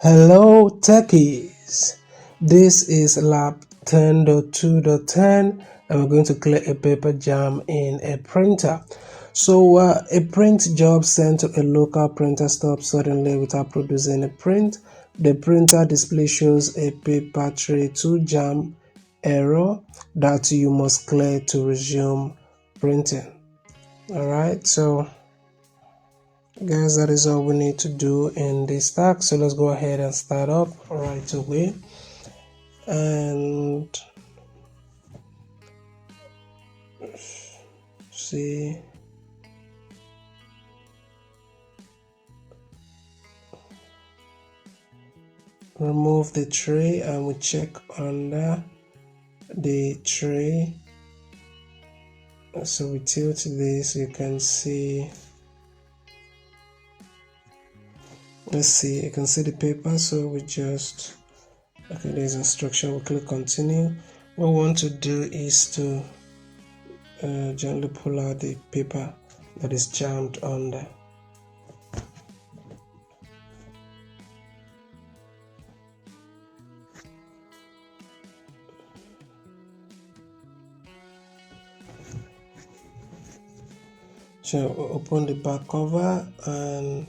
Hello techies, this is lab 10.2.10 and we're going to clear a paper jam in a printer. So a print job sent to a local printer stopped suddenly without producing a print. The printer display shows a paper tray 2 jam error that you must clear to resume printing. Alright, so guys, that is all we need to do in this task. So let's go ahead and start up right away and see. Remove the tray and we check under the tray. So we tilt this, you can see. Let's see, you can see the paper. So we just, okay, there's instruction. We click continue. What we want to do is to gently pull out the paper that is jammed under. So we open the back cover, and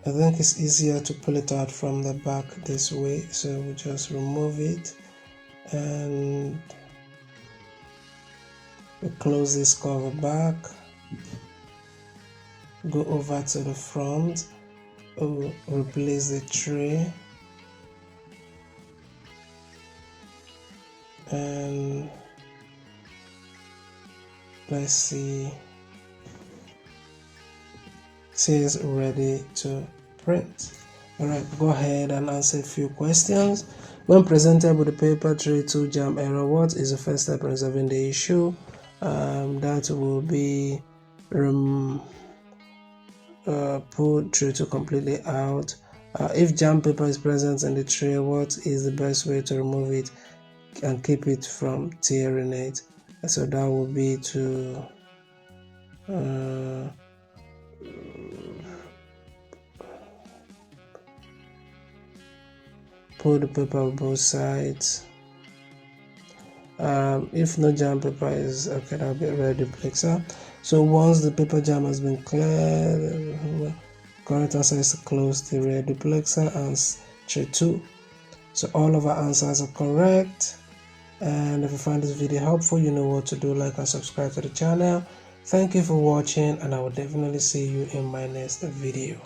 I think it's easier to pull it out from the back this way. So we just remove it and we close this cover back, go over to the front, replace the tray, and let's see, says ready to print. Alright, go ahead and answer a few questions. When presented with the paper tray 2 jam error, what is the first step in resolving the issue? That will be pull tray 2 completely out. If jam paper is present in the tray, what is the best way to remove it and keep it from tearing it? So that will be to pull the paper on both sides. If no jam paper is okay, that'll be a red duplexer. So once the paper jam has been cleared, correct answer is to close the red duplexer and tray 2. So all of our answers are correct. And if you find this video helpful, you know what to do. Like and subscribe to the channel. Thank you for watching, and I will definitely see you in my next video.